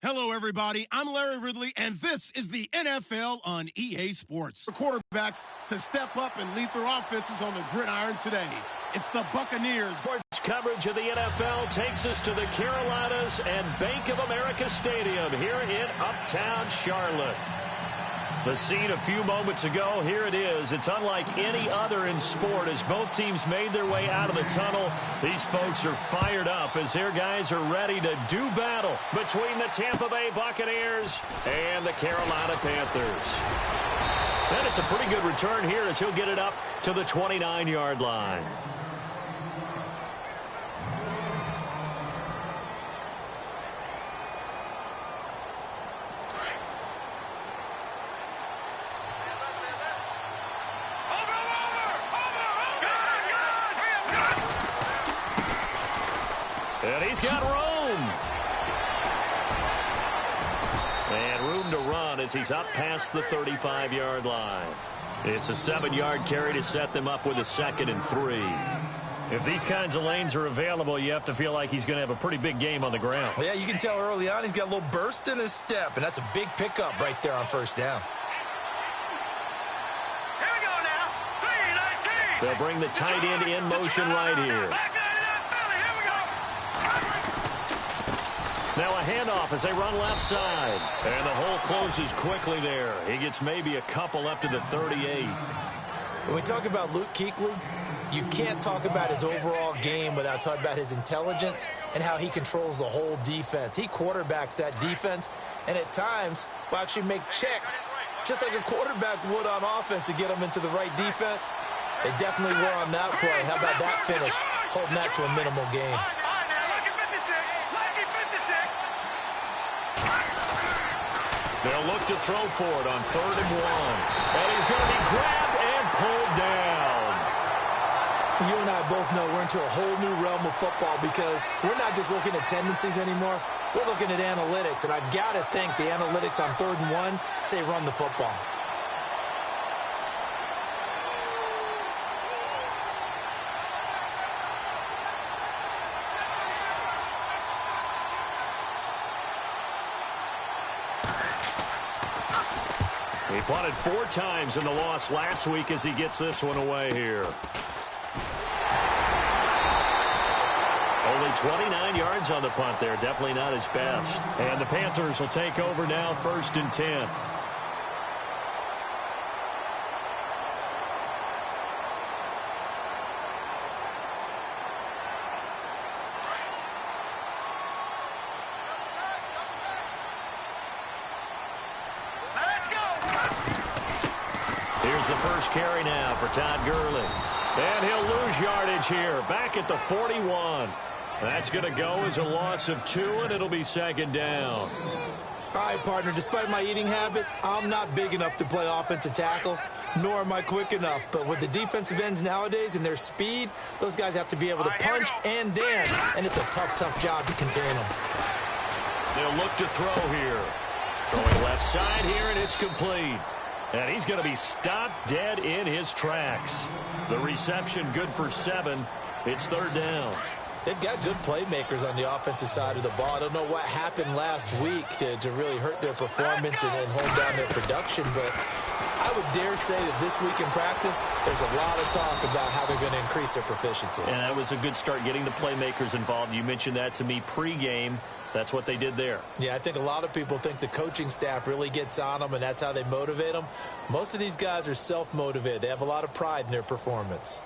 Hello, everybody. I'm Larry Ridley, and this is the NFL on EA Sports. For quarterbacks to step up and lead their offenses on the gridiron today. It's the Buccaneers. Sports coverage of the NFL takes us to the Carolinas and Bank of America Stadium here in Uptown Charlotte. The scene a few moments ago, here it is. It's unlike any other in sport as both teams made their way out of the tunnel. These folks are fired up as their guys are ready to do battle between the Tampa Bay Buccaneers and the Carolina Panthers. And it's a pretty good return here as he'll get it up to the 29-yard line. And he's got room. And room to run as he's up past the 35-yard line. It's a 7-yard carry to set them up with a 2nd and 3. If these kinds of lanes are available, you have to feel like he's going to have a pretty big game on the ground. Yeah, you can tell early on he's got a little burst in his step, and that's a big pickup right there on first down. Here we go now. 3-19. They'll bring the tight end in motion right here. Now a handoff as they run left side. And the hole closes quickly there. He gets maybe a couple up to the 38. When we talk about Luke Kuechly, you can't talk about his overall game without talking about his intelligence and how he controls the whole defense. He quarterbacks that defense, and at times will actually make checks, just like a quarterback would on offense to get them into the right defense. They definitely were on that play. How about that finish? Holding that to a minimal gain. They'll look to throw for it on 3rd and 1. And he's going to be grabbed and pulled down. You and I both know we're into a whole new realm of football because we're not just looking at tendencies anymore. We're looking at analytics, and I got to think the analytics on 3rd and 1 say run the football. He punted 4 times in the loss last week as he gets this one away here. Only 29 yards on the punt there. Definitely not his best. And the Panthers will take over now 1st and 10. Here's the first carry now for Todd Gurley. And he'll lose yardage here, back at the 41. That's going to go as a loss of 2, and it'll be 2nd down. All right, partner, despite my eating habits, I'm not big enough to play offensive tackle, nor am I quick enough. But with the defensive ends nowadays and their speed, those guys have to be able to punch and dance, and it's a tough, tough job to contain them. They'll look to throw here. Throwing left side here, and it's complete. And he's going to be stopped dead in his tracks. The reception good for 7. It's 3rd down. They've got good playmakers on the offensive side of the ball. I don't know what happened last week to really hurt their performance and hold down their production, but I would dare say that this week in practice, there's a lot of talk about how they're going to increase their proficiency. And that was a good start getting the playmakers involved. You mentioned that to me pregame. That's what they did there. Yeah, I think a lot of people think the coaching staff really gets on them, and that's how they motivate them. Most of these guys are self-motivated. They have a lot of pride in their performance.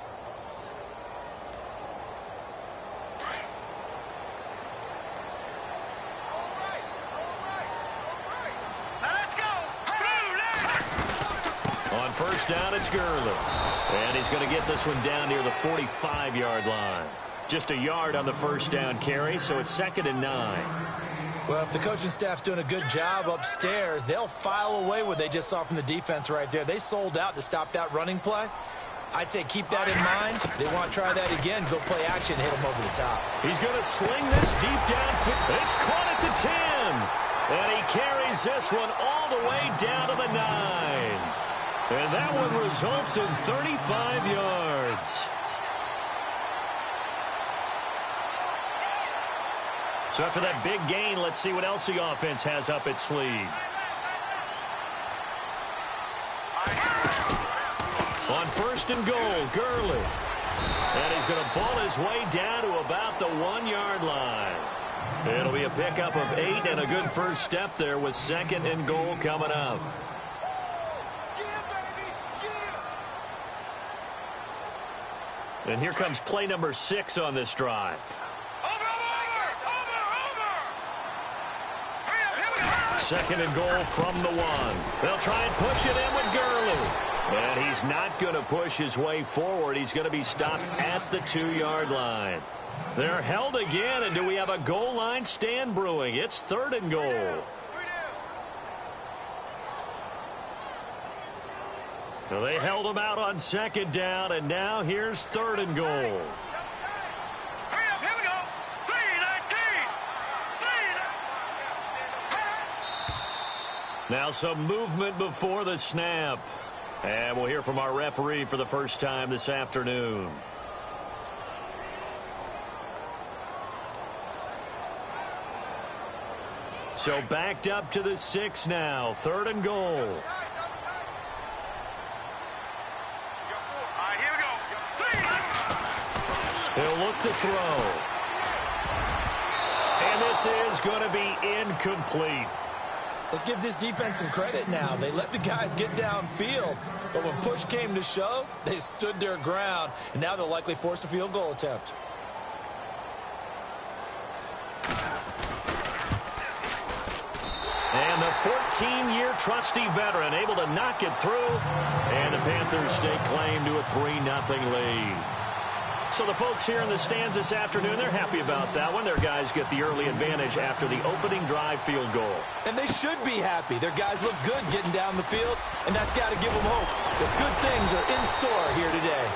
On 1st down, it's Gurley. And he's going to get this one down near the 45-yard line. Just a yard on the 1st down carry, so it's 2nd and 9. Well, if the coaching staff's doing a good job upstairs, they'll file away what they just saw from the defense right there. They sold out to stop that running play. I'd say keep that in mind. They want to try that again, go play action, hit them over the top. He's going to sling this deep downfield. It's caught at the 10. And he carries this one all the way down to the 9. And that one results in 35 yards. So after that big gain, let's see what else the offense has up its sleeve. On 1st and goal, Gurley. And he's going to ball his way down to about the 1-yard line. It'll be a pickup of 8 and a good first step there with 2nd and goal coming up. And here comes play number 6 on this drive. Second and goal from the 1. They'll try and push it in with Gurley. And he's not going to push his way forward. He's going to be stopped at the 2-yard line. They're held again, and do we have a goal line stand brewing? It's 3rd and goal. So they held him out on 2nd down, and now here's 3rd and goal. Hurry up, here we go. 3-19. Now some movement before the snap. And we'll hear from our referee for the first time this afternoon. So backed up to the 6 now. 3rd and goal. All right, here we go. He'll look to throw. And this is going to be incomplete. Let's give this defense some credit now. They let the guys get downfield, but when push came to shove, they stood their ground, and now they'll likely force a field goal attempt. And the 14-year trusty veteran able to knock it through, and the Panthers stake claim to a 3-0 lead. So the folks here in the stands this afternoon, they're happy about that one. Their guys get the early advantage after the opening drive field goal. And they should be happy. Their guys look good getting down the field, and that's got to give them hope that good things are in store here today.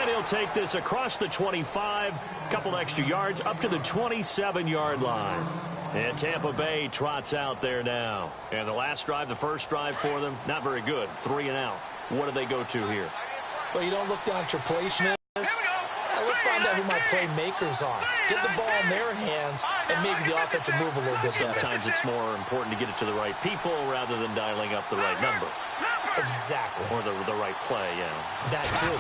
And he'll take this across the 25, a couple extra yards, up to the 27-yard line. And Tampa Bay trots out there now. And the last drive, the first drive for them, not very good. 3 and out. What do they go to here? Well, you don't look down at your placement. Let's find out who my playmakers are. Get the ball in their hands, and maybe the offense will move a little bit better. Sometimes it's more important to get it to the right people rather than dialing up the right number. Exactly. Or the right play, yeah. That too.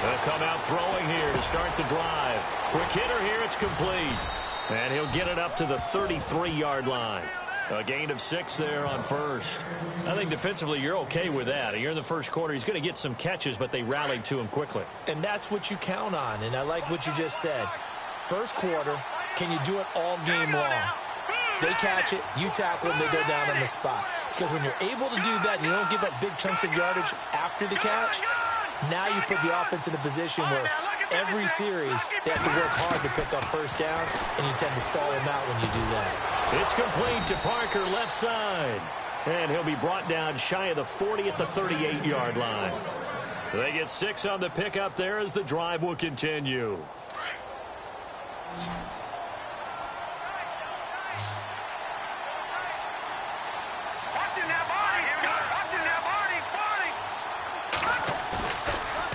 They'll come out throwing here to start the drive. Quick hitter here, it's complete. And he'll get it up to the 33-yard line. A gain of 6 there on first. I think defensively you're okay with that. You're in the first quarter. He's going to get some catches, but they rallied to him quickly. And that's what you count on, and I like what you just said. First quarter, can you do it all game long? They catch it, you tackle them, they go down on the spot. Because when you're able to do that and you don't give up big chunks of yardage after the catch, now you put the offense in a position where every series they have to work hard to pick up first down, and you tend to stall them out when you do that. It's complete to Parker, left side. And he'll be brought down shy of the 40 at the 38-yard line. They get 6 on the pickup there as the drive will continue.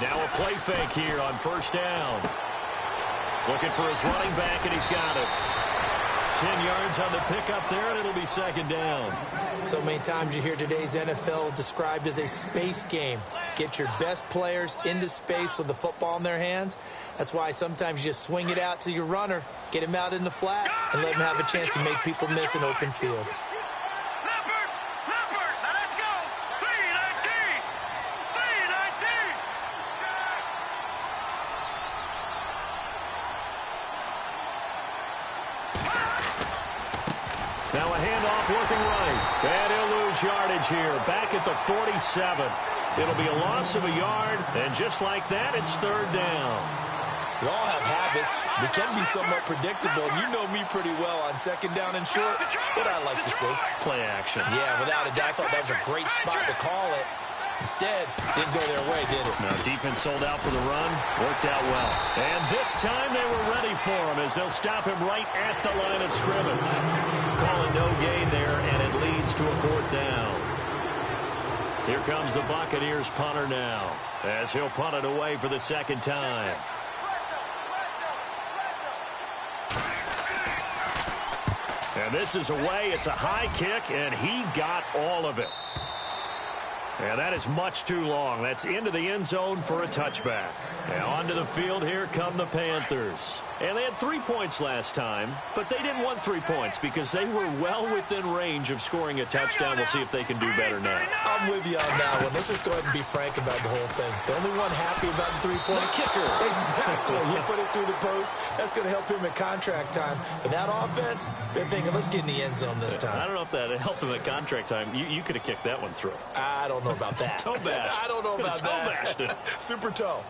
Now a play fake here on first down. Looking for his running back, and he's got it. 10 yards on the pickup there, and it'll be second down. So many times you hear today's NFL described as a space game. Get your best players into space with the football in their hands. That's why sometimes you just swing it out to your runner, get him out in the flat, and let him have a chance to make people miss an open field. Now a handoff working right. And he'll lose yardage here. Back at the 47. It'll be a loss of a yard. And just like that, it's third down. We all have habits. We can be somewhat predictable. And you know me pretty well on second down and short. What I like to say. Play action. Yeah, without a doubt. I thought that was a great spot to call it. Instead, didn't go their way, did it? No, defense sold out for the run. Worked out well. And this time they were ready for him as they'll stop him right at the line of scrimmage. Call it no gain there, and it leads to a fourth down. Here comes the Buccaneers punter now as he'll punt it away for the second time. And this is away. It's a high kick, and he got all of it. And that is much too long. That's into the end zone for a touchback. And onto the field, here come the Panthers. And they had 3 points last time, but they didn't want 3 points because they were well within range of scoring a touchdown. We'll see if they can do better now. I'm with you on that one. Let's just go ahead and be frank about the whole thing. The only one happy about the three-point kicker. Exactly. He put it through the post. That's going to help him at contract time. But that offense, they're thinking, let's get in the end zone this time. I don't know if that helped him at contract time. You could have kicked that one through. I don't know about that. Toe bash. I don't know about toe that. bashed. Super toe.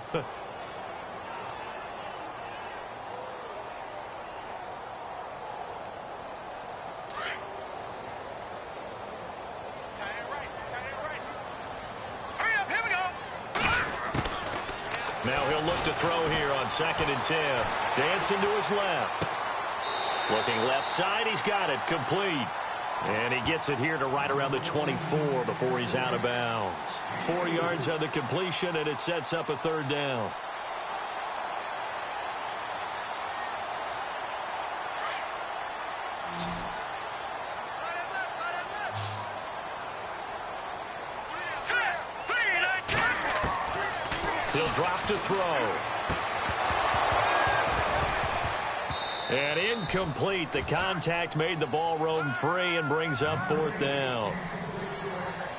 Now he'll look to throw here on 2nd and 10. Dancing to his left. Looking left side, he's got it, complete. And he gets it here to right around the 24 before he's out of bounds. 4 yards on the completion, and it sets up a 3rd down. He'll drop to throw. And incomplete. The contact made the ball roam free and brings up 4th down.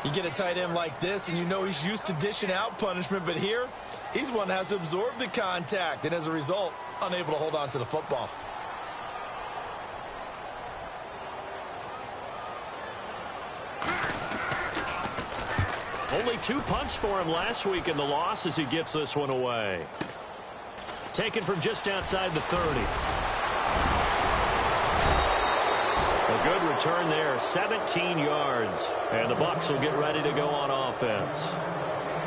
You get a tight end like this, and you know he's used to dishing out punishment, but here, he's the one that has to absorb the contact, and as a result, unable to hold on to the football. Only 2 punts for him last week in the loss as he gets this one away. Taken from just outside the 30. A good return there, 17 yards. And the Bucs will get ready to go on offense.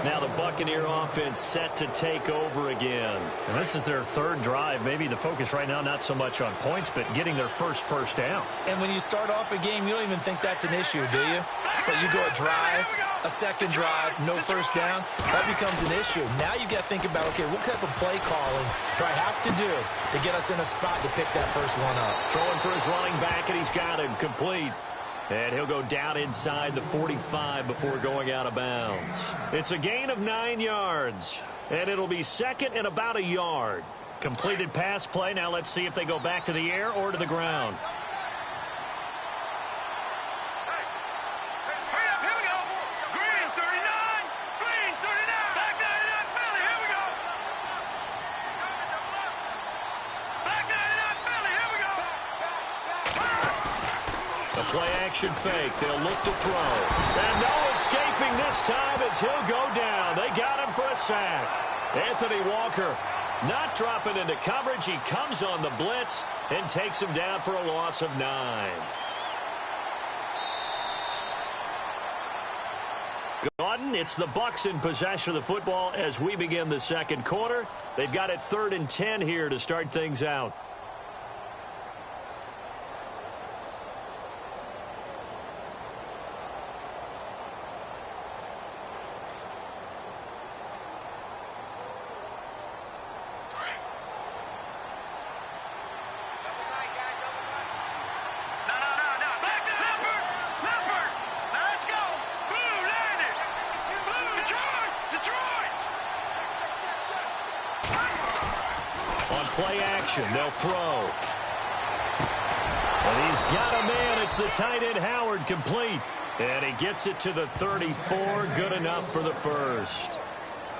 Now the Buccaneer offense set to take over again. And this is their 3rd drive. Maybe the focus right now not so much on points, but getting their first down. And when you start off a game, you don't even think that's an issue, do you? But you go a drive, a 2nd drive, no 1st down, that becomes an issue. Now you got to think about, okay, what type of play calling do I have to do to get us in a spot to pick that first one up? Throwing for his running back, and he's got him complete. And he'll go down inside the 45 before going out of bounds. It's a gain of 9 yards, and it'll be 2nd and about a yard. Completed pass play. Now let's see if they go back to the air or to the ground. Play-action fake. They'll look to throw. And no escaping this time as he'll go down. They got him for a sack. Anthony Walker not dropping into coverage. He comes on the blitz and takes him down for a loss of 9. Gordon, it's the Bucs in possession of the football as we begin the 2nd quarter. They've got it 3rd and 10 here to start things out. Play action, they'll throw. And he's got a man. It's the tight end Howard, complete. And he gets it to the 34. Good enough for the 1st.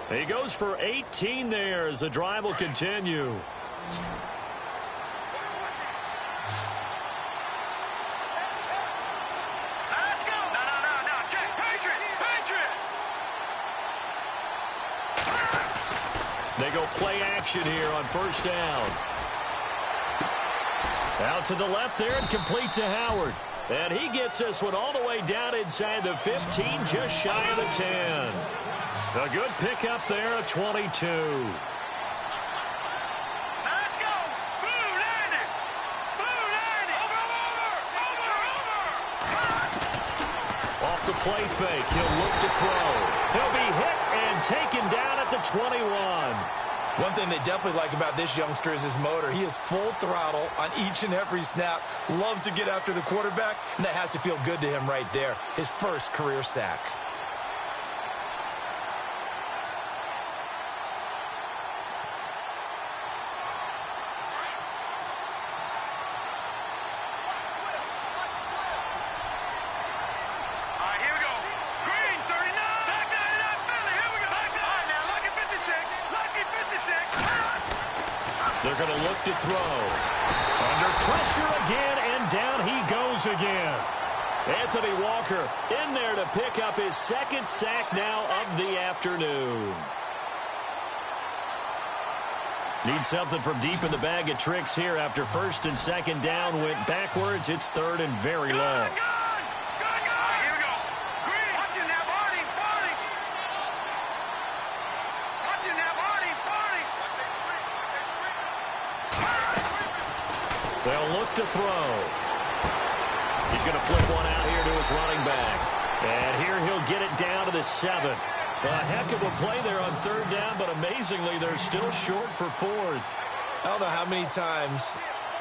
He goes for 18 there as the drive will continue. Let's go. No. Jack, Patriot. They go play action here on 1st down. Out to the left there and complete to Howard. And he gets this one all the way down inside the 15, just shy of the 10. A good pickup there, a 22. Let's go. Blue landed. Over. Off the play fake, he'll look to throw. He'll be hit and taken down at the 21. One thing they definitely like about this youngster is his motor. He is full throttle on each and every snap, loves to get after the quarterback, and that has to feel good to him right there. His first career sack. They're going to look to throw. Under pressure again, and down he goes again. Anthony Walker in there to pick up his second sack now of the afternoon. Need something from deep in the bag of tricks here after first and second down went backwards. It's third and very long. They'll look to throw. He's going to flip one out here to his running back. And here he'll get it down to the 7. A heck of a play there on third down, but amazingly, they're still short for fourth. I don't know how many times,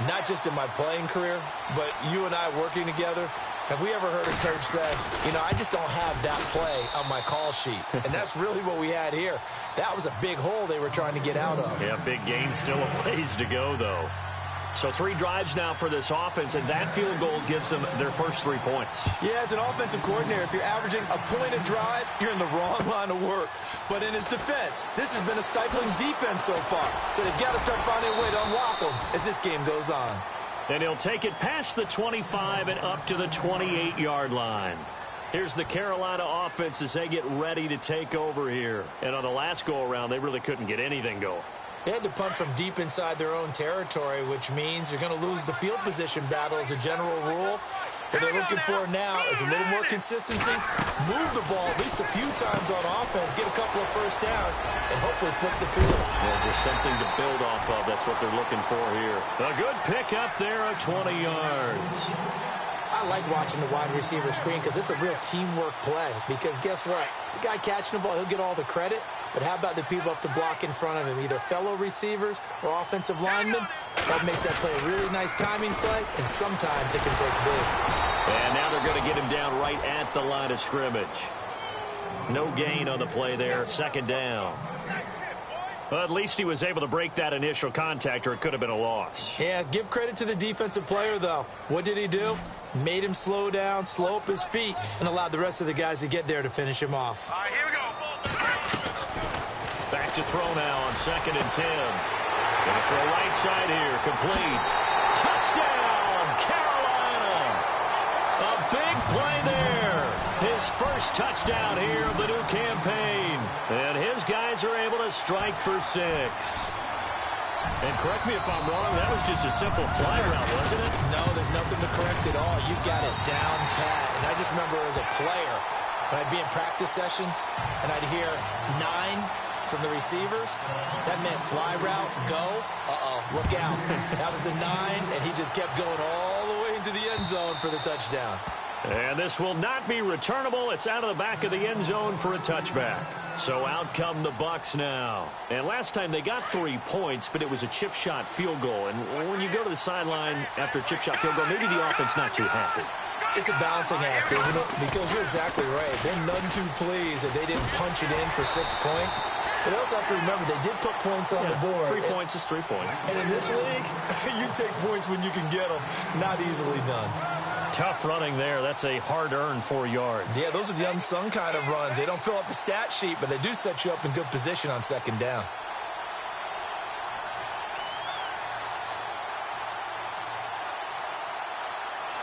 not just in my playing career, but you and I working together, have we ever heard a coach say, you know, I just don't have that play on my call sheet. And that's really what we had here. That was a big hole they were trying to get out of. Yeah, big gain, still a ways to go, though. So 3 drives now for this offense, and that field goal gives them their first 3 points. Yeah, as an offensive coordinator, if you're averaging a point a drive, you're in the wrong line of work. But in his defense, this has been a stifling defense so far. So they've got to start finding a way to unlock them as this game goes on. And he'll take it past the 25 and up to the 28-yard line. Here's the Carolina offense as they get ready to take over here. And on the last go-around, they really couldn't get anything going. They had to punt from deep inside their own territory, which means you're going to lose the field position battle as a general rule. What they're looking for now is a little more consistency, move the ball at least a few times on offense, get a couple of first downs, and hopefully flip the field. Yeah, just something to build off of. That's what they're looking for here. A good pick up there at 20 yards. I like watching the wide receiver screen because it's a real teamwork play. Because guess what? The guy catching the ball, he'll get all the credit. But how about the people up to block in front of him, either fellow receivers or offensive linemen? That makes that play a really nice timing play, and sometimes it can break big. And now they're going to get him down right at the line of scrimmage. No gain on the play there, second down. Well, at least he was able to break that initial contact, or it could have been a loss. Yeah, give credit to the defensive player, though. What did he do? Made him slow down, slow up his feet, and allowed the rest of the guys to get there to finish him off. All right, here we go. Back to throw now on 2nd and 10. Gonna throw right side here, complete. Touchdown, Carolina! A big play there. His first touchdown here of the new campaign. And his guys are able to strike for 6. And correct me if I'm wrong, that was just a simple fly route, wasn't it? No, there's nothing to correct at all. You got it down pat. And I just remember as a player, when I'd be in practice sessions, and I'd hear 9 from the receivers, that meant fly route, go, look out. That was the 9, and he just kept going all the way into the end zone for the touchdown. And this will not be returnable. It's out of the back of the end zone for a touchback. So out come the Bucs now. And last time they got 3 points, but it was a chip shot field goal. And when you go to the sideline after a chip shot field goal, maybe the offense not too happy. It's a balancing act, isn't it? Because you're exactly right. They're none too pleased that they didn't punch it in for 6 points. But they also have to remember they did put points on the board. 3 points is 3 points. And in this league, you take points when you can get them. Not easily done. Tough running there. That's a hard-earned 4 yards. Yeah, those are the unsung kind of runs. They don't fill up the stat sheet, but they do set you up in good position on 2nd down.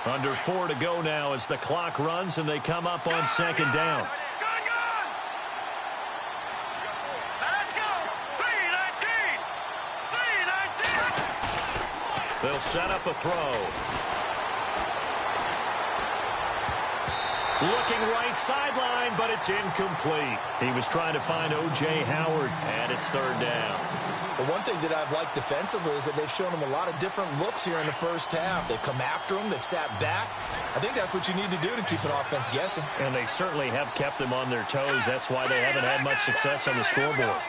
Under 4 to go now as the clock runs and they come up on 2nd down. Let's go. 3-19. 3-19. They'll set up a throw. Looking right sideline, but it's incomplete. He was trying to find O.J. Howard, and it's 3rd down. Well, one thing that I've liked defensively is that they've shown him a lot of different looks here in the first half. They've come after him. They've sat back. I think that's what you need to do to keep an offense guessing. And they certainly have kept them on their toes. That's why they haven't had much success on the scoreboard.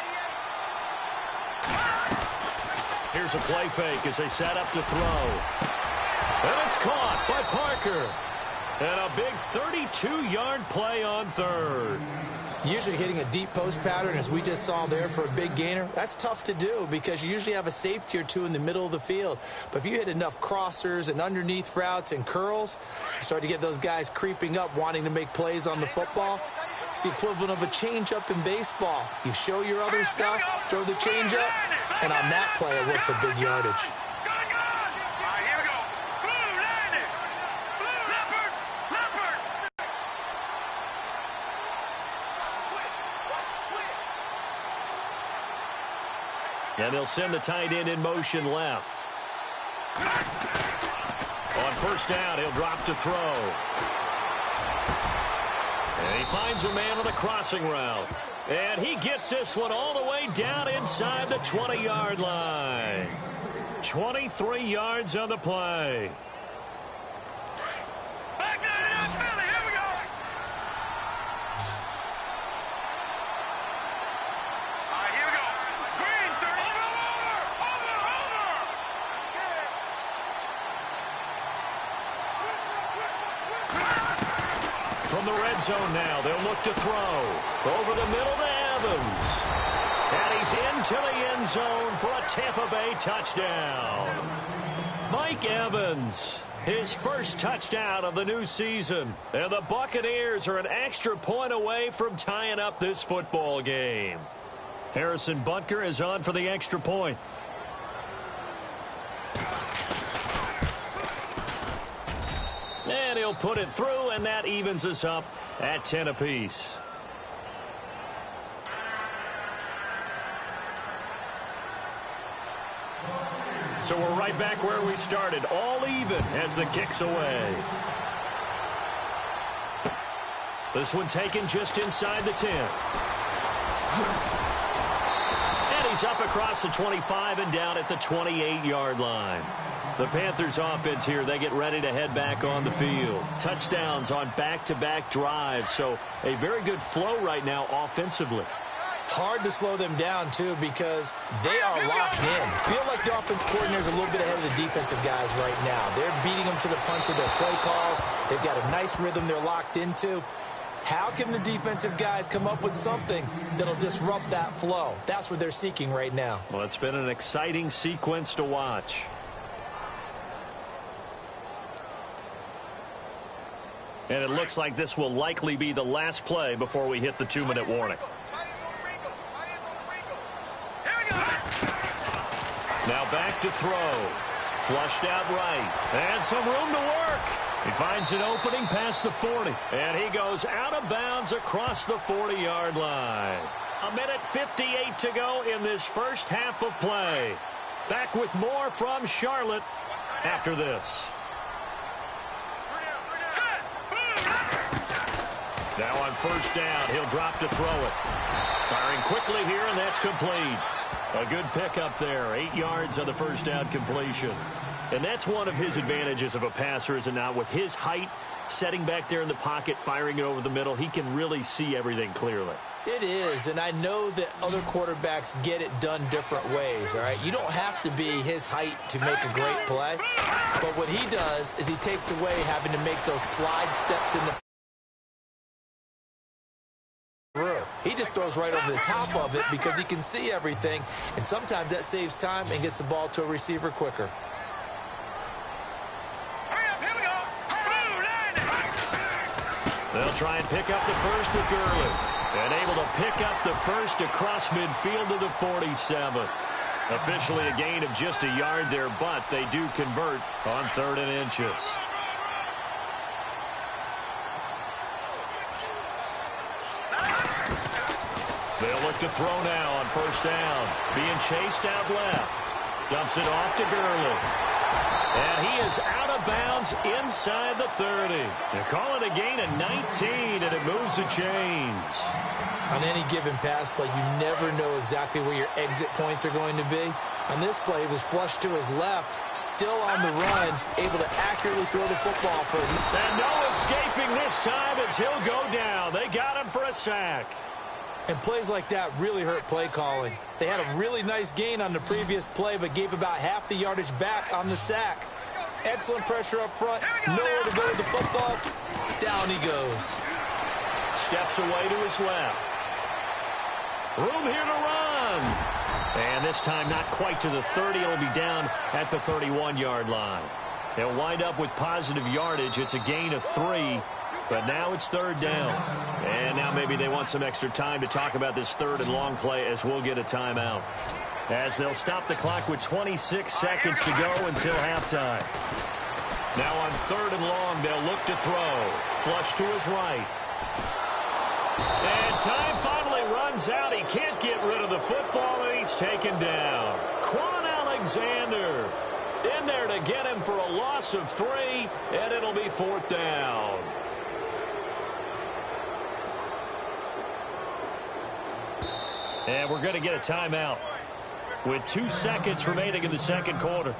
Here's a play fake as they set up to throw. And it's caught by Parker. And a big 32-yard play on third. Usually hitting a deep post pattern, as we just saw there for a big gainer, that's tough to do because you usually have a safety or two in the middle of the field. But if you hit enough crossers and underneath routes and curls, you start to get those guys creeping up wanting to make plays on the football. It's the equivalent of a changeup in baseball. You show your other stuff, throw the changeup, and on that play it worked for big yardage. And they'll send the tight end in motion left. On first down, he'll drop to throw. And he finds a man on the crossing route. And he gets this one all the way down inside the 20-yard line. 23 yards on the play. Back down, Philly, here we go. All right, here we go. Green, 30. From the red zone now, they'll look to throw. Over the middle to Evans. And he's into the end zone for a Tampa Bay touchdown. Mike Evans, his first touchdown of the new season. And the Buccaneers are an extra point away from tying up this football game. Harrison Butker is on for the extra point. And he'll put it through, and that evens us up at 10 apiece. So we're right back where we started, all even as the kick's away. This one taken just inside the 10. And he's up across the 25 and down at the 28-yard line. The Panthers offense here, they get ready to head back on the field. Touchdowns on back-to-back drives, so a very good flow right now offensively. Hard to slow them down, too, because they are locked in. Feel like the offense coordinator is a little bit ahead of the defensive guys right now. They're beating them to the punch with their play calls. They've got a nice rhythm they're locked into. How can the defensive guys come up with something that'll disrupt that flow? That's what they're seeking right now. Well, it's been an exciting sequence to watch. And it looks like this will likely be the last play before we hit the 2-minute warning. Now back to throw. Flushed out right. And some room to work. He finds an opening past the 40. And he goes out of bounds across the 40-yard line. 1:58 to go in this first half of play. Back with more from Charlotte after this. Now on first down, he'll drop to throw it. Firing quickly here, and that's complete. A good pickup there. 8 yards on the first down completion. And that's one of his advantages of a passer, is it not? With his height, setting back there in the pocket, firing it over the middle, he can really see everything clearly. It is, and I know that other quarterbacks get it done different ways, all right? You don't have to be his height to make a great play. But what he does is he takes away having to make those slide steps in the He just throws right over the top of it because he can see everything, and sometimes that saves time and gets the ball to a receiver quicker. They'll try and pick up the first with Gurley. And able to pick up the first across midfield to the 47. Officially a gain of just a yard there, but they do convert on 3rd and inches. They'll look to throw now on first down. Being chased out left. Dumps it off to Gurley. And he is out of bounds inside the 30. They call it a gain of 19, and it moves the chains. On any given pass play, you never know exactly where your exit points are going to be. On this play, he was flushed to his left, still on the run, able to accurately throw the football for him. And no escaping this time as he'll go down. They got him for a sack. And plays like that really hurt play calling. They had a really nice gain on the previous play, but gave about half the yardage back on the sack. Excellent pressure up front. Nowhere to go with the football. Down he goes. Steps away to his left. Room here to run. And this time not quite to the 30. It'll be down at the 31-yard line. They'll wind up with positive yardage. It's a gain of 3. But now it's third down. And now maybe they want some extra time to talk about this third and long play as we'll get a timeout. As they'll stop the clock with 26 seconds to go until halftime. Now on third and long, they'll look to throw. Flush to his right. And time finally runs out. He can't get rid of the football, and he's taken down. Quan Alexander in there to get him for a loss of 3, and it'll be fourth down. And we're going to get a timeout with 2 seconds remaining in the second quarter.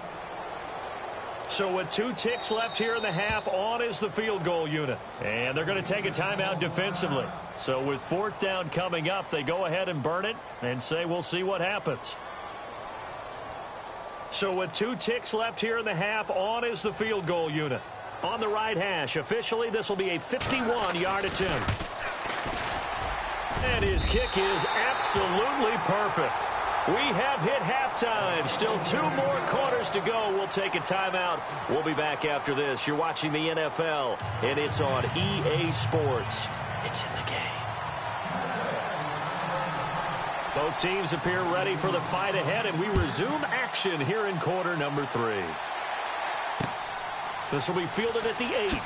So with 2 ticks left here in the half, on is the field goal unit. And they're going to take a timeout defensively. So with fourth down coming up, they go ahead and burn it and say we'll see what happens. So with 2 ticks left here in the half, on is the field goal unit. On the right hash, officially this will be a 51-yard attempt. And his kick is absolutely perfect. We have hit halftime. Still 2 more quarters to go. We'll take a timeout. We'll be back after this. You're watching the NFL, and it's on EA Sports. It's in the game. Both teams appear ready for the fight ahead, and we resume action here in quarter number 3. This will be fielded at the 8.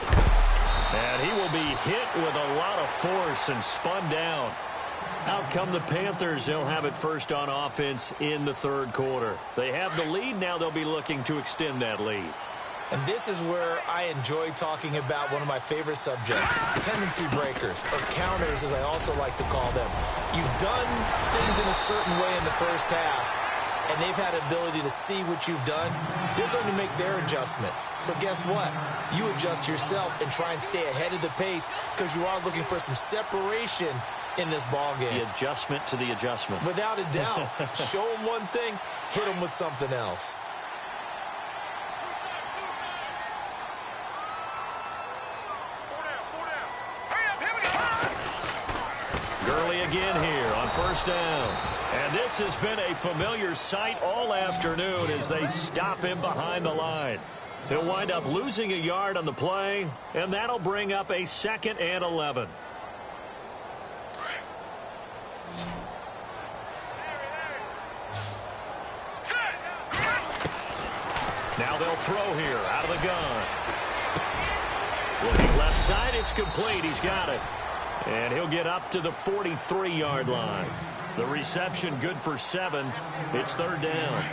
And he will be hit with a lot of force and spun down. Out come the Panthers. They'll have it first on offense in the third quarter. They have the lead. Now they'll be looking to extend that lead. And this is where I enjoy talking about one of my favorite subjects, tendency breakers, or counters as I also like to call them. You've done things in a certain way in the first half, and they've had ability to see what you've done. They're going to make their adjustments. So guess what? You adjust yourself and try and stay ahead of the pace because you are looking for some separation in this ball game. The adjustment to the adjustment. Without a doubt. Show them one thing, hit them with something else. Gurley again here on first down. And this has been a familiar sight all afternoon as they stop him behind the line. He'll wind up losing a yard on the play, and that'll bring up a 2nd and 11. Now they'll throw here out of the gun. Looking left side, it's complete. He's got it. And he'll get up to the 43-yard line. The reception good for 7. It's third down.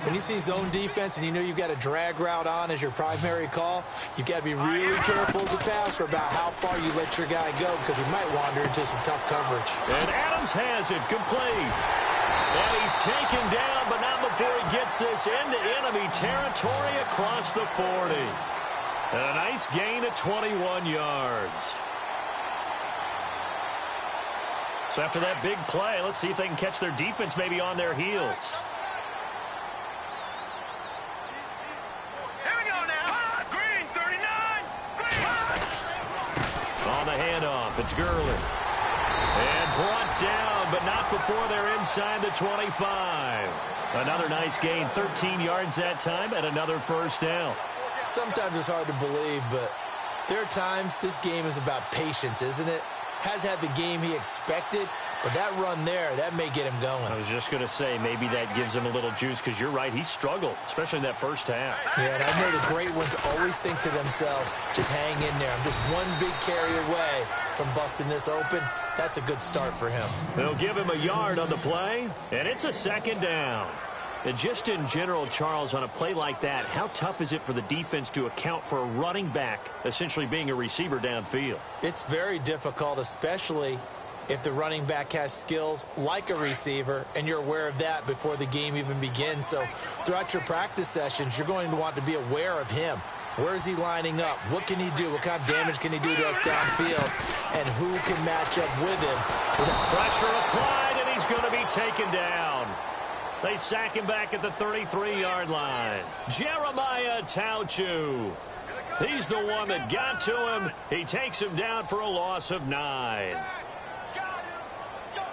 When you see zone defense and you know you've got a drag route on as your primary call, you've got to be really careful as a passer about how far you let your guy go because he might wander into some tough coverage. And Adams has it complete. And he's taken down, but not before he gets this into enemy territory across the 40. And a nice gain of 21 yards. So after that big play, let's see if they can catch their defense maybe on their heels. Here we go now. Green, 39. Green. On the handoff, it's Gurley. And brought down, but not before they're inside the 25. Another nice gain, 13 yards that time, and another first down. Sometimes it's hard to believe, but there are times this game is about patience, isn't it? Has had the game he expected, but that run there, that may get him going. I was just going to say, maybe that gives him a little juice, because you're right, he struggled, especially in that first half. Yeah, and I know the great ones always think to themselves, just hang in there. I'm just one big carry away from busting this open. That's a good start for him. They'll give him a yard on the play, and it's a 2nd down. And just in general, Charles, on a play like that, how tough is it for the defense to account for a running back essentially being a receiver downfield? It's very difficult, especially if the running back has skills like a receiver, and you're aware of that before the game even begins. So throughout your practice sessions, you're going to want to be aware of him. Where is he lining up? What can he do? What kind of damage can he do to us downfield? And who can match up with him? Pressure applied, and he's going to be taken down. They sack him back at the 33-yard line. Jeremiah Tauchu. He's the one that got to him. He takes him down for a loss of 9.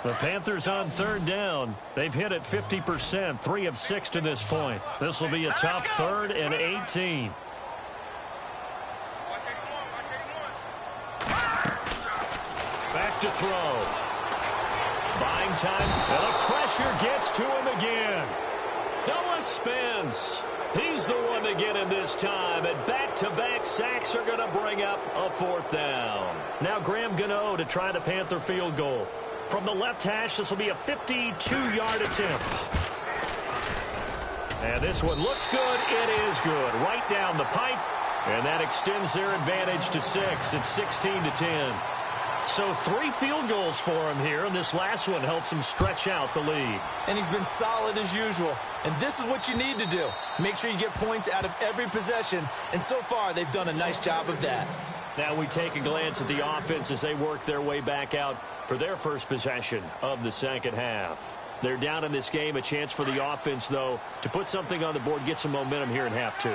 The Panthers on third down. They've hit it 50%, 3 of 6 to this point. This will be a tough 3rd and 18. Back to throw. Buying time, and the pressure gets to him again. Noah Spence. He's the one to get him this time, and back-to-back sacks are going to bring up a 4th down. Now Graham Gano to try the Panther field goal. From the left hash, this will be a 52-yard attempt. And this one looks good. It is good. Right down the pipe, and that extends their advantage to 6. It's 16-10. So 3 field goals for him here, and this last one helps him stretch out the lead. And he's been solid as usual. And this is what you need to do. Make sure you get points out of every possession. And so far, they've done a nice job of that. Now we take a glance at the offense as they work their way back out for their first possession of the second half. They're down in this game. A chance for the offense, though, to put something on the board, get some momentum here in half 2.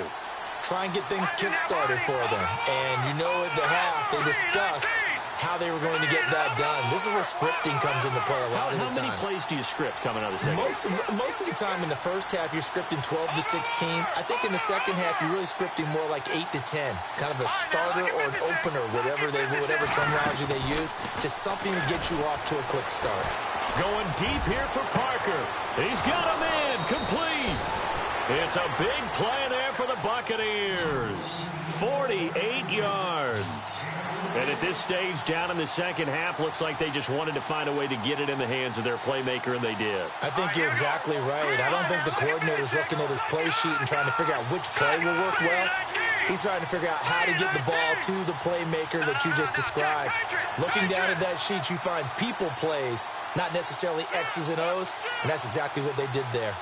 Try and get things kick-started for them. And you know at the half, they discussed how they were going to get that done. This is where scripting comes into play a lot of the time. How many plays do you script coming out of the second half? Most of the time in the first half, you're scripting 12 to 16. I think in the second half, you're really scripting more like 8 to 10. Kind of a starter or an opener, whatever terminology they use. Just something to get you off to a quick start. Going deep here for Parker. He's got him in. Complete. It's a big play there for the Buccaneers. 48 yards. And at this stage, down in the second half, looks like they just wanted to find a way to get it in the hands of their playmaker, and they did. I think you're exactly right. I don't think the coordinator's looking at his play sheet and trying to figure out which play will work well. He's trying to figure out how to get the ball to the playmaker that you just described. Looking down at that sheet, you find people plays, not necessarily X's and O's, and that's exactly what they did there.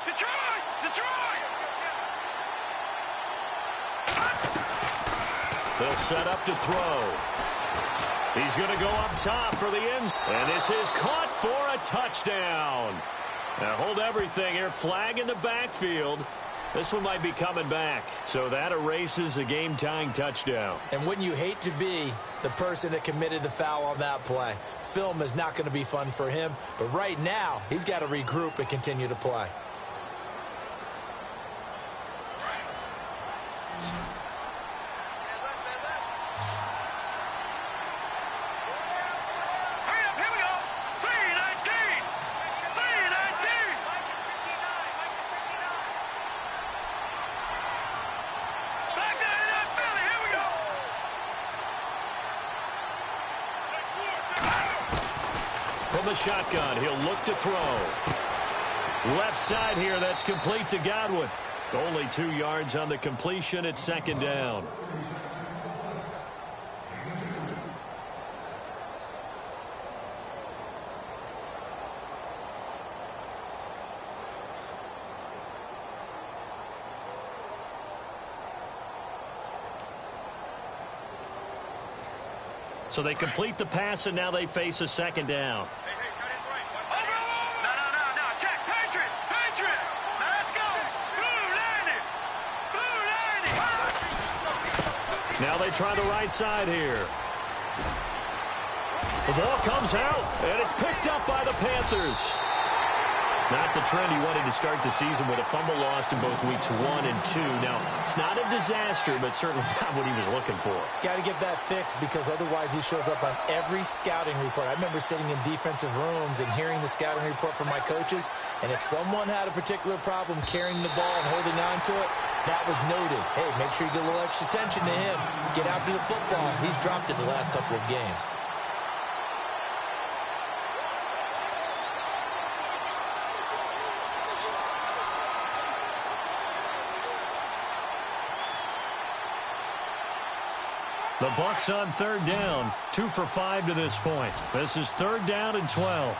They'll set up to throw. He's going to go up top for the end. And this is caught for a touchdown. Now hold everything here. Flag in the backfield. This one might be coming back. So that erases a game-tying touchdown. And wouldn't you hate to be the person that committed the foul on that play? Film is not going to be fun for him. But right now, he's got to regroup and continue to play. Shotgun. He'll look to throw. Left side here. That's complete to Godwin. Only 2 yards on the completion. It's second down. So they complete the pass, and now they face a second down. Now they try the right side here. The ball comes out, and it's picked up by the Panthers. Not the trend he wanted to start the season with a fumble lost in both weeks 1 and 2. Now, it's not a disaster, but certainly not what he was looking for. Got to get that fixed because otherwise he shows up on every scouting report. I remember sitting in defensive rooms and hearing the scouting report from my coaches, and if someone had a particular problem carrying the ball and holding on to it, that was noted. Hey, make sure you get a little extra attention to him. Get after the football. He's dropped it the last couple of games. The Bucs on third down, 2 for 5 to this point. This is third down and 12.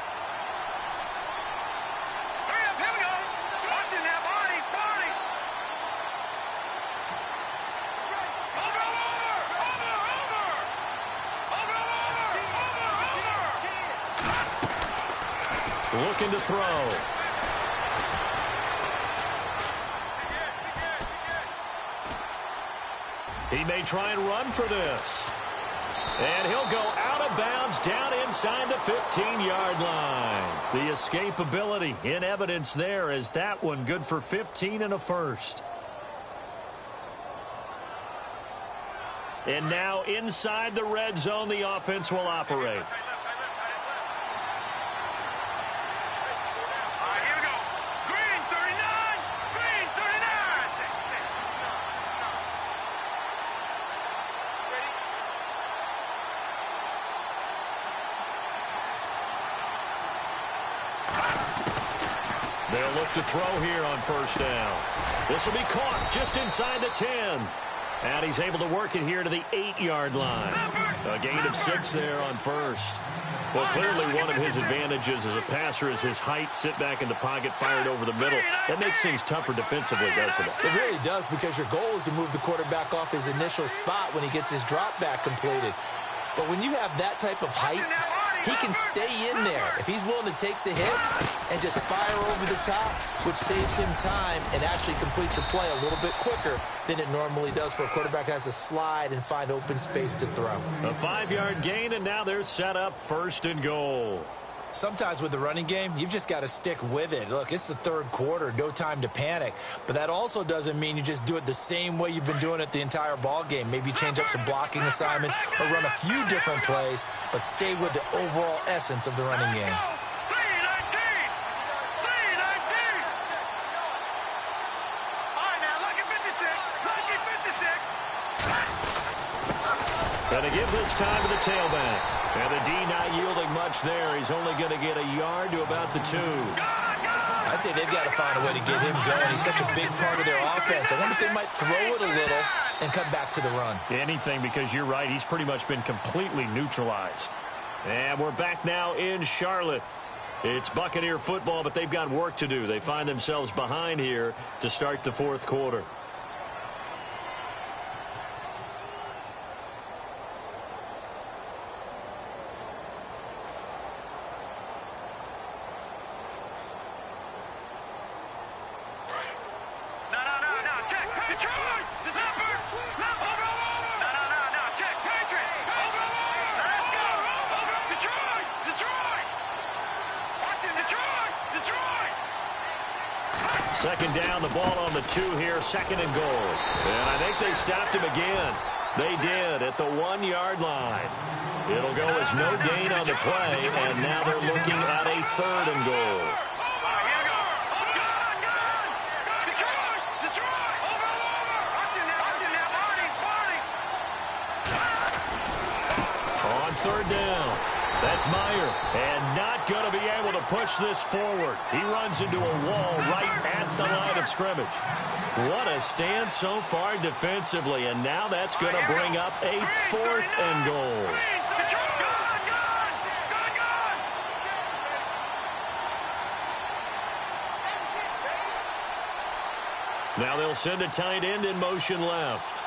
looking to throw. He may try and run for this. And he'll go out of bounds down inside the 15-yard line. The escapability in evidence there as that one good for 15 and a first. And now inside the red zone, the offense will operate. They'll look to throw here on first down. This will be caught just inside the 10. And he's able to work it here to the 8-yard line. A gain of 6 there on first. Well, clearly one of his advantages as a passer is his height, sit back in the pocket, fired over the middle. That makes things tougher defensively, doesn't it? It really does, because your goal is to move the quarterback off his initial spot when he gets his drop back completed. But when you have that type of height, he can stay in there if he's willing to take the hits and just fire over the top, which saves him time and actually completes a play a little bit quicker than it normally does for a quarterback who has to slide and find open space to throw. A 5-yard gain, and now they're set up first and goal. Sometimes with the running game, you've just got to stick with it. Look, it's the third quarter, no time to panic. But that also doesn't mean you just do it the same way you've been doing it the entire ball game. Maybe change up some blocking assignments or run a few different plays, but stay with the overall essence of the running game. Going to give this time to the tailback. And the D not yielding much there. He's only going to get a yard to about the 2. I'd say they've got to find a way to get him going. He's such a big part of their offense. I wonder if they might throw it a little and come back to the run. Anything, because you're right. He's pretty much been completely neutralized. And we're back now in Charlotte. It's Buccaneer football, but they've got work to do. They find themselves behind here to start the fourth quarter. Second down, the ball on the 2 here, second and goal. And I think they stopped him again. They did at the 1-yard line. It'll go as no gain on the play, and now they're looking at a third and goal. On third down. That's Meyer, and not going to be able to push this forward. He runs into a wall right at the line of scrimmage. What a stand so far defensively, and now that's going to bring up a 4th and goal. Now they'll send a tight end in motion left.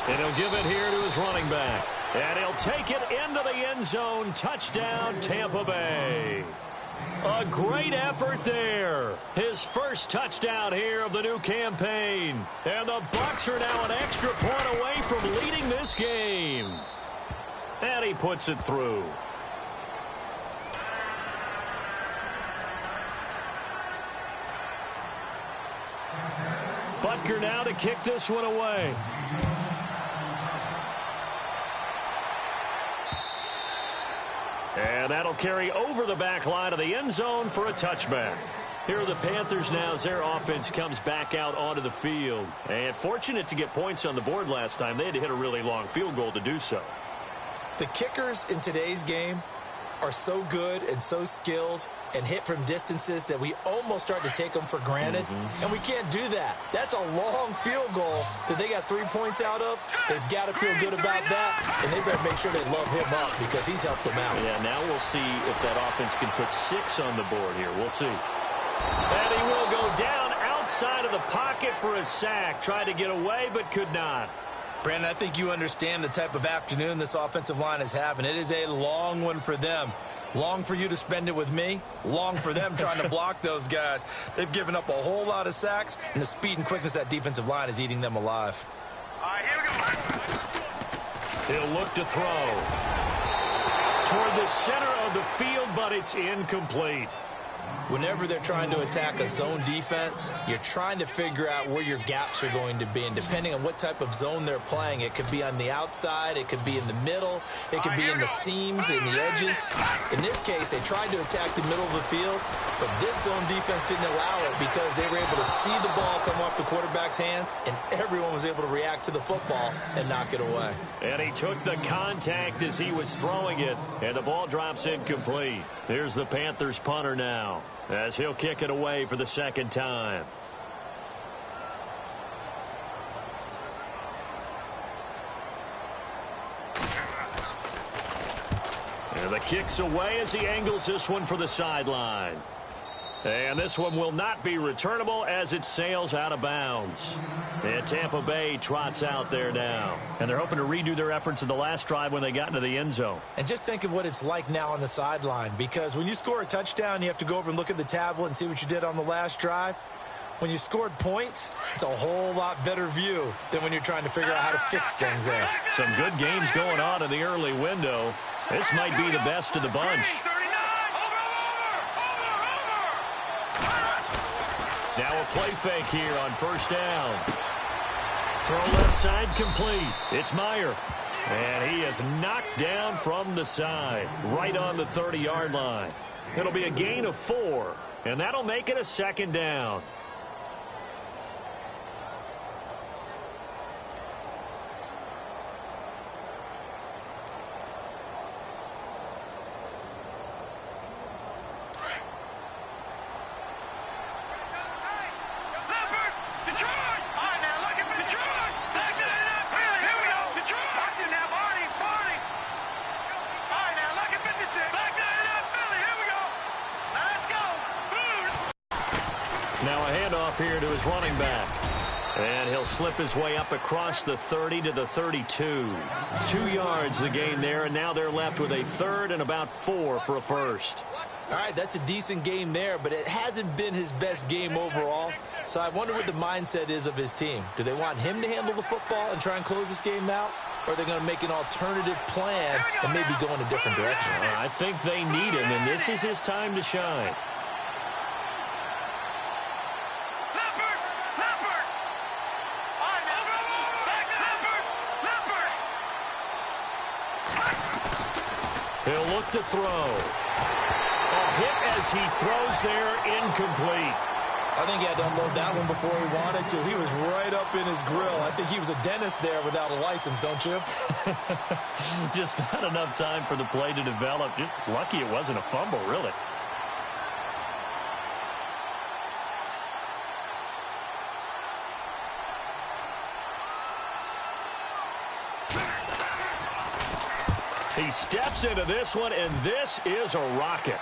And he'll give it here to his running back. And he'll take it into the end zone. Touchdown, Tampa Bay. A great effort there. His first touchdown here of the new campaign. And the Bucs are now an extra point away from leading this game. And he puts it through. Butker now to kick this one away. And that'll carry over the back line of the end zone for a touchback. Here are the Panthers now as their offense comes back out onto the field. And fortunate to get points on the board last time. They had to hit a really long field goal to do so. The kickers in today's game are so good and so skilled and hit from distances that we almost start to take them for granted. And we can't do that. That's a long field goal that they got 3 points out of. They've got to feel good about that, and they better make sure they love him up because he's helped them out. Yeah, now we'll see if that offense can put 6 on the board here. We'll see. And he will go down outside of the pocket for a sack. Tried to get away, but could not. Brandon, I think you understand the type of afternoon this offensive line is having. It is a long one for them. Long for you to spend it with me. Long for them trying to block those guys. They've given up a whole lot of sacks, and the speed and quickness of that defensive line is eating them alive. All right, here we go. He'll look to throw toward the center of the field, but it's incomplete. Whenever they're trying to attack a zone defense, you're trying to figure out where your gaps are going to be. And depending on what type of zone they're playing, it could be on the outside, it could be in the middle, it could be in the seams, in the edges. In this case, they tried to attack the middle of the field, but this zone defense didn't allow it because they were able to see the ball come off the quarterback's hands, and everyone was able to react to the football and knock it away. And he took the contact as he was throwing it, and the ball drops incomplete. Here's the Panthers punter now, as he'll kick it away for the second time. And the kick's away as he angles this one for the sideline. And this one will not be returnable as it sails out of bounds. And Tampa Bay trots out there now. And they're hoping to redo their efforts in the last drive when they got into the end zone. And just think of what it's like now on the sideline, because when you score a touchdown, you have to go over and look at the tablet and see what you did on the last drive. When you scored points, it's a whole lot better view than when you're trying to figure out how to fix things there. Some good games going on in the early window. This might be the best of the bunch. Now a play fake here on first down. Throw left side complete. It's Meyer. And he is knocked down from the side, right on the 30-yard line. It'll be a gain of 4, and that'll make it a second down. Now a handoff here to his running back. And he'll slip his way up across the 30 to the 32. 2 yards the gain there, and now they're left with a third and about 4 for a first. All right, that's a decent game there, but it hasn't been his best game overall. So I wonder what the mindset is of his team. Do they want him to handle the football and try and close this game out? Or are they going to make an alternative plan and maybe go in a different direction? I think they need him, and this is his time to shine. He'll look to throw. A hit as he throws there, incomplete. I think he had to unload that one before he wanted to. He was right up in his grill. I think he was a dentist there without a license, don't you? Just not enough time for the play to develop. Just lucky it wasn't a fumble, really. He steps into this one, and this is a rocket.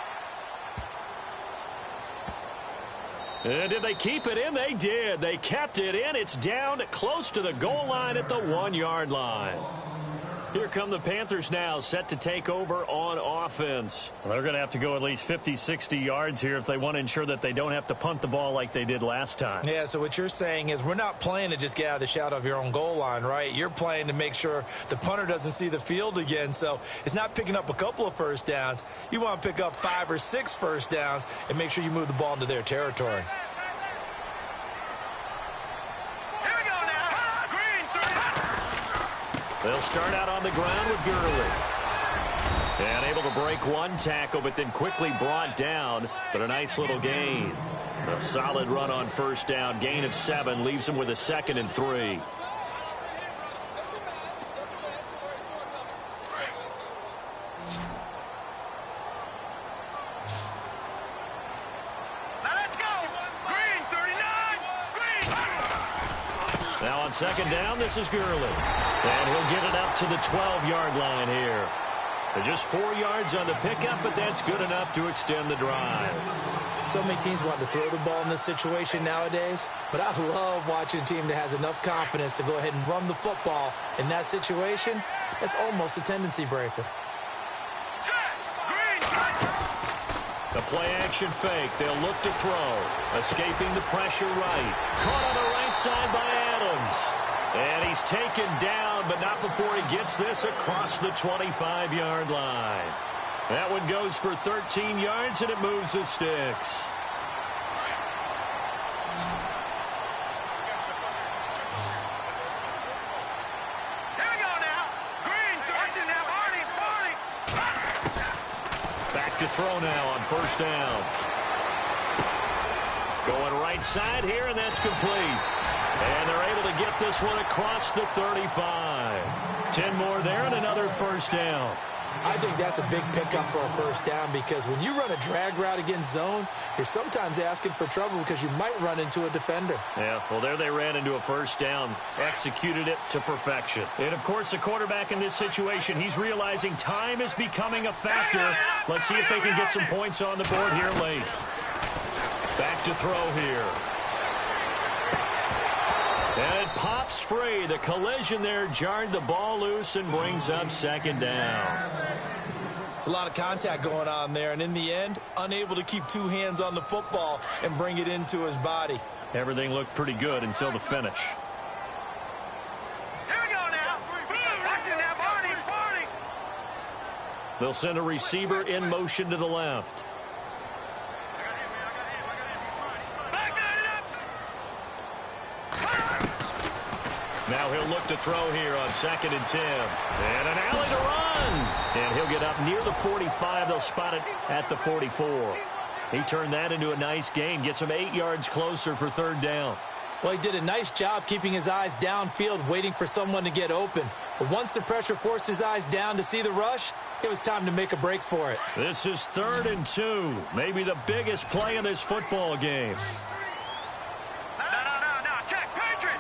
And did they keep it in? They did. They kept it in. It's down close to the goal line at the 1-yard line. Here come the Panthers now, set to take over on offense. Well, they're going to have to go at least 50, 60 yards here if they want to ensure that they don't have to punt the ball like they did last time. Yeah, so what you're saying is we're not playing to just get out of the shadow of your own goal line, right? You're playing to make sure the punter doesn't see the field again. So it's not picking up a couple of first downs. You want to pick up 5 or 6 first downs and make sure you move the ball into their territory. They'll start out on the ground with Gurley. And able to break one tackle, but then quickly brought down. But a nice little gain. A solid run on first down. Gain of 7 leaves him with a 2nd and 3. Now on second down, this is Gurley. And he'll get it up to the 12-yard line here. Just 4 yards on the pickup, but that's good enough to extend the drive. So many teams want to throw the ball in this situation nowadays, but I love watching a team that has enough confidence to go ahead and run the football. In that situation, that's almost a tendency breaker. The play-action fake. They'll look to throw. Escaping the pressure right. Caught on the right side by Adams. And he's taken down, but not before he gets this across the 25-yard line. That one goes for 13 yards, and it moves the sticks. Here we go now. Green, watching now, Barney. Back to throw now on first down. Going right side here, and that's complete. And they're able to get this one across the 35. 10 more there and another first down. I think that's a big pickup for a first down because when you run a drag route against zone, you're sometimes asking for trouble because you might run into a defender. Yeah, well, there they ran into a first down, executed it to perfection. And, of course, the quarterback in this situation, he's realizing time is becoming a factor. Let's see if they can get some points on the board here late. Back to throw here. And it pops free. The collision there jarred the ball loose and brings up second down. It's a lot of contact going on there, and in the end, unable to keep two hands on the football and bring it into his body. Everything looked pretty good until the finish. Here we go now. Watching now, Barney. They'll send a receiver in motion to the left. Now he'll look to throw here on 2nd and 10. And an alley to run. And he'll get up near the 45. They'll spot it at the 44. He turned that into a nice gain. Gets him 8 yards closer for third down. Well, he did a nice job keeping his eyes downfield, waiting for someone to get open. But once the pressure forced his eyes down to see the rush, it was time to make a break for it. This is 3rd and 2. Maybe the biggest play in this football game. No. Check. Patriot.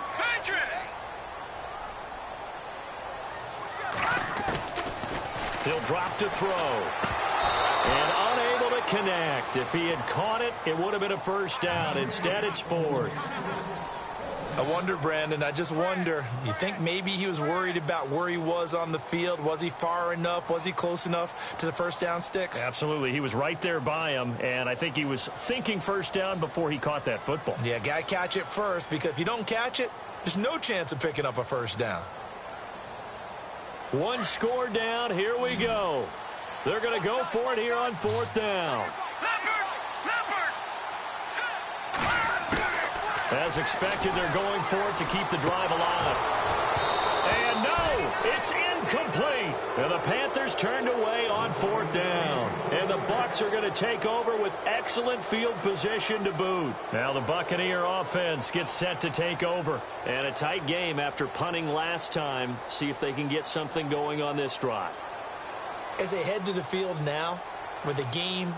He'll drop to throw. And unable to connect. If he had caught it, it would have been a first down. Instead, it's 4th. I wonder, Brandon, I just wonder, you think maybe he was worried about where he was on the field? Was he far enough? Was he close enough to the first down sticks? Absolutely. He was right there by him, and I think he was thinking first down before he caught that football. Yeah, got to catch it first, because if you don't catch it, there's no chance of picking up a first down. One score down. Here we go. They're going to go for it here on 4th down. As expected, they're going for it to keep the drive alive. And no, it's incomplete. And the Panthers turned away on 4th down. And the Bucs are going to take over with excellent field position to boot. Now the Buccaneer offense gets set to take over. And a tight game after punting last time. See if they can get something going on this drive. As they head to the field now, with the game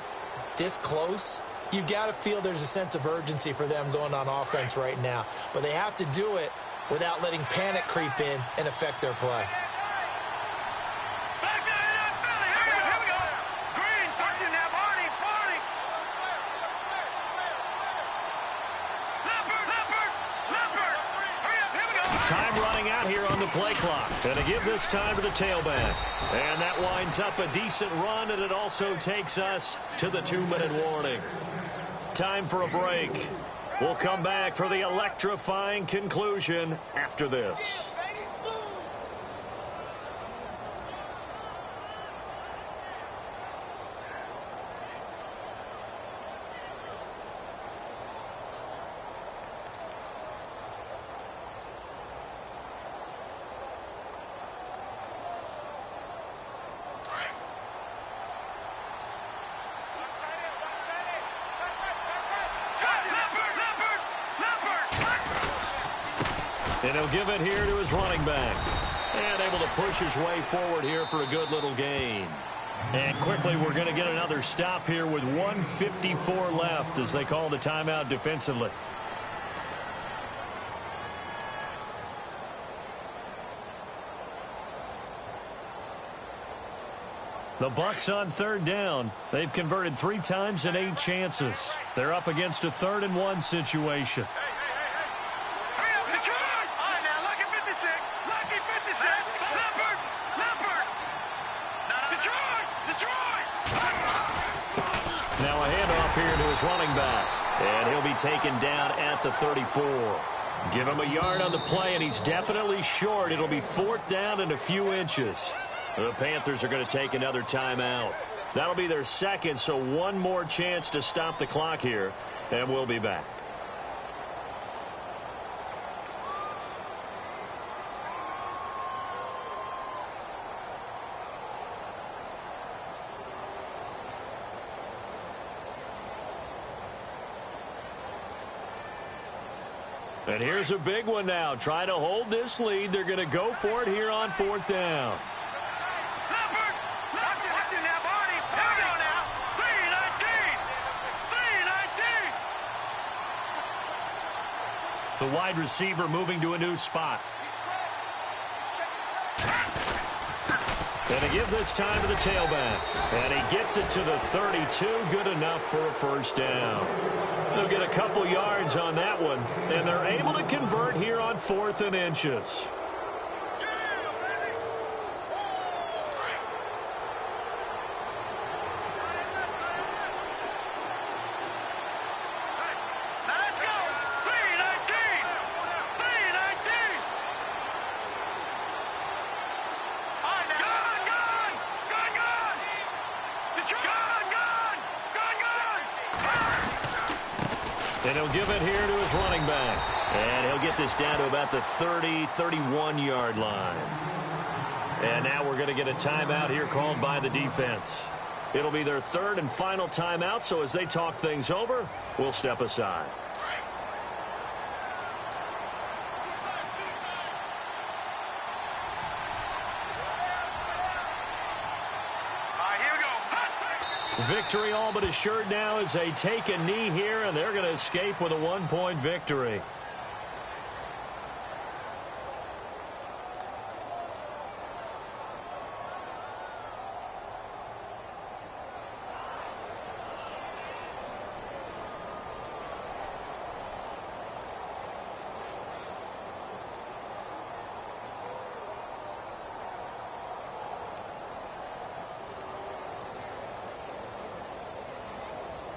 this close, you've got to feel there's a sense of urgency for them going on offense right now. But they have to do it without letting panic creep in and affect their play. Here we go. Green, touching now, Barney. Leopard. Hurry up, here we go. Time running out here on the play clock. And to give this time to the tailback. And that winds up a decent run, and it also takes us to the 2-minute warning. Time for a break. We'll come back for the electrifying conclusion after this. And he'll give it here to his running back. And able to push his way forward here for a good little gain. And quickly, we're going to get another stop here with 1:54 left as they call the timeout defensively. The Bucs on third down. They've converted 3 times in 8 chances. They're up against a 3rd-and-1 situation. Hurry up, Detroit! All right, now, lucky 56. Lucky 56. Leopard! Leopard! Detroit! Now a handoff here to his running back. And he'll be taken down at the 34. Give him a yard on the play, and he's definitely short. It'll be 4th down and a few inches. The Panthers are going to take another timeout. That'll be their 2nd, so one more chance to stop the clock here, and we'll be back. And here's a big one now. Try to hold this lead. They're going to go for it here on 4th down. Leopard! Watch it now, Barney. Here we go now. 3-19. 3-19. The wide receiver moving to a new spot. And to give this time to the tailback. And he gets it to the 32. Good enough for a 1st down. They'll get a couple yards on that one. And they're able to convert here on 4th and inches. Now let's go. 3-19. 3-19. All right, now. Gone. Detroit. Gone. And he'll give it here to his running back. And he'll get this down to about the 30, 31-yard line. And now we're going to get a timeout here called by the defense. It'll be their 3rd and final timeout, so as they talk things over, we'll step aside. Victory all but assured now as they take a knee here, and they're going to escape with a 1-point victory.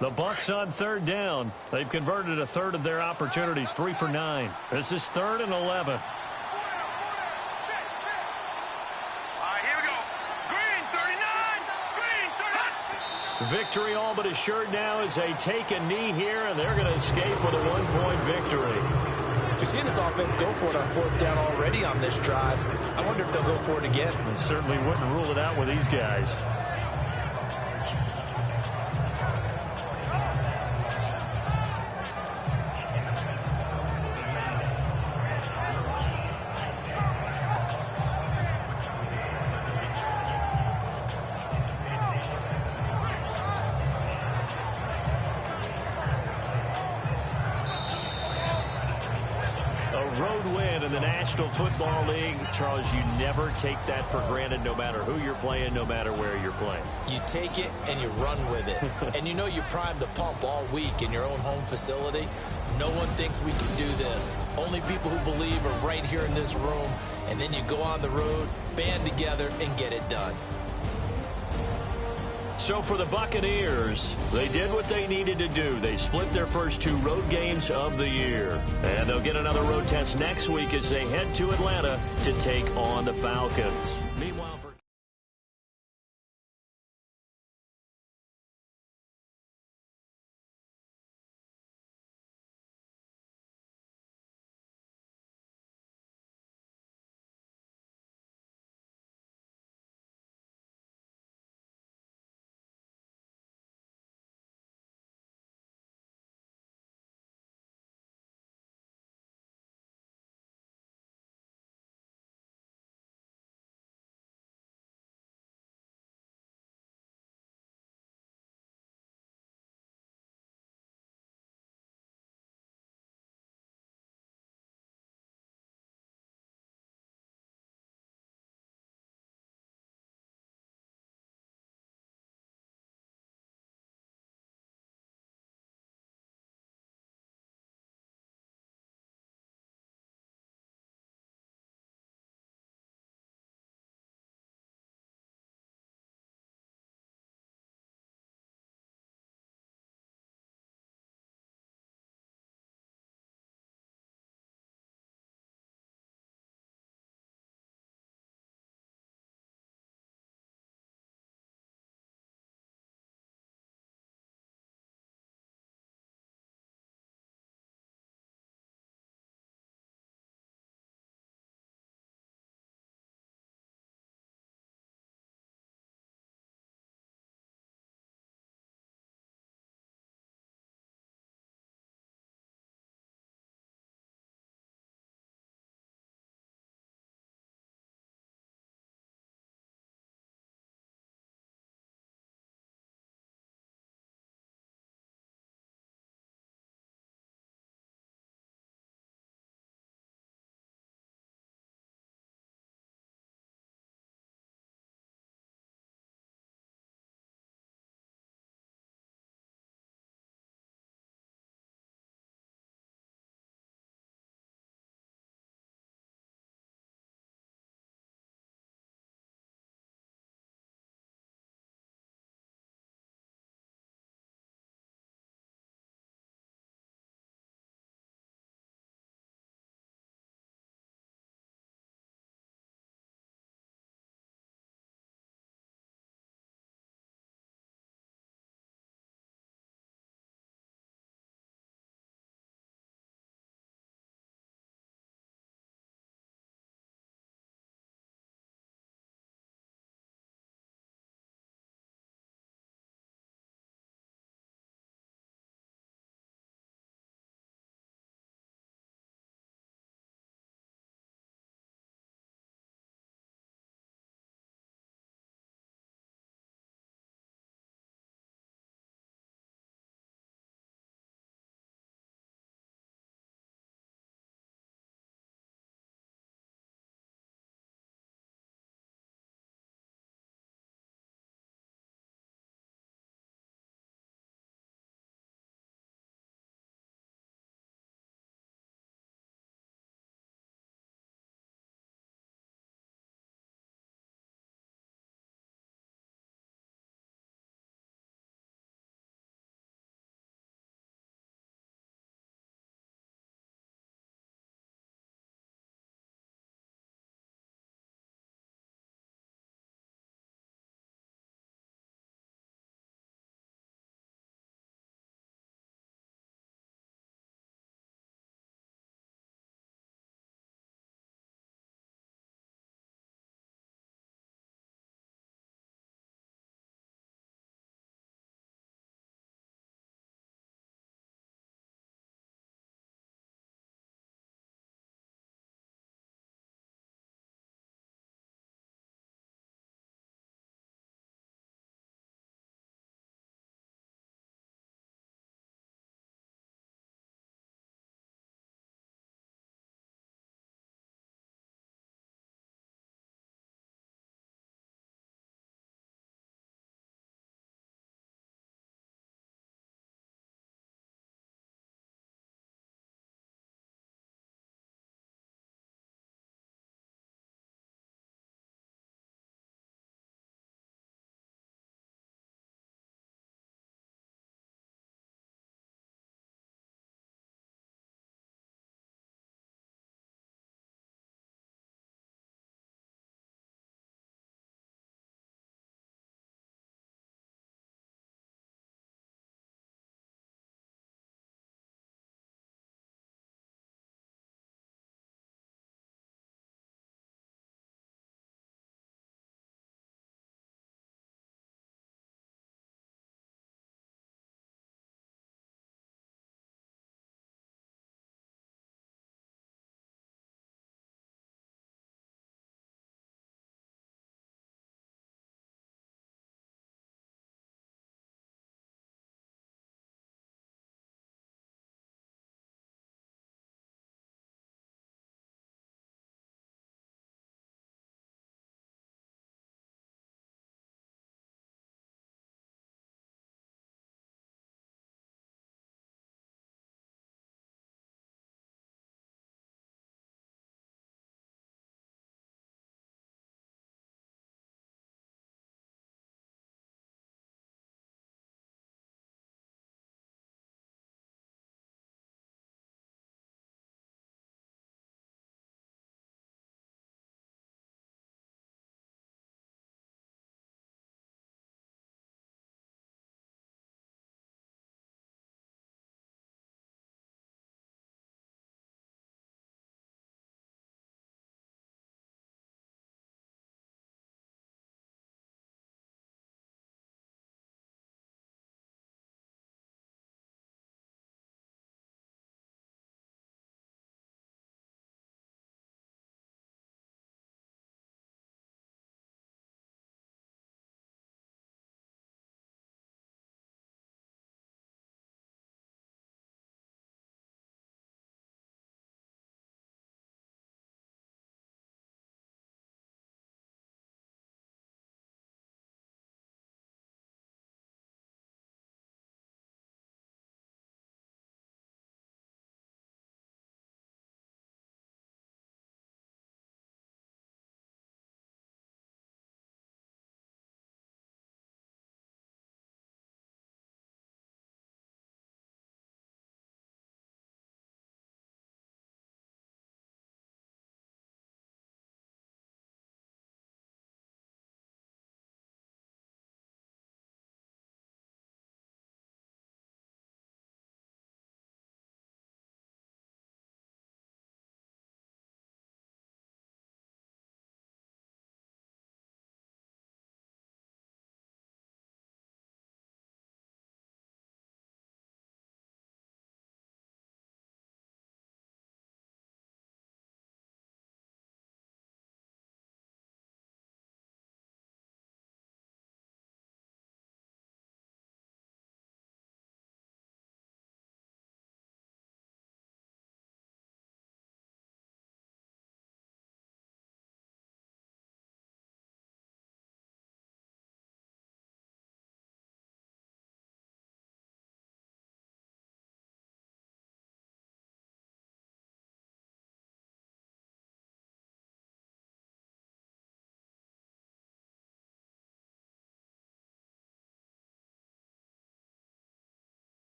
The Bucs on 3rd down. They've converted a 1/3 of their opportunities, 3 for 9. This is 3rd and 11. All right, here we go. Green, 39. Green, 39. Victory all but assured now as they take a knee here, and they're going to escape with a 1-point victory. We've seen this offense go for it on 4th down already on this drive. I wonder if they'll go for it again. And certainly wouldn't rule it out with these guys. Road win in the National Football League. Charles, you never take that for granted, no matter who you're playing, no matter where you're playing. You take it and you run with it. And you know you primed the pump all week in your own home facility. No one thinks we can do this. Only people who believe are right here in this room. And then you go on the road, band together, and get it done. So for the Buccaneers, they did what they needed to do. They split their first 2 road games of the year. And they'll get another road test next week as they head to Atlanta to take on the Falcons.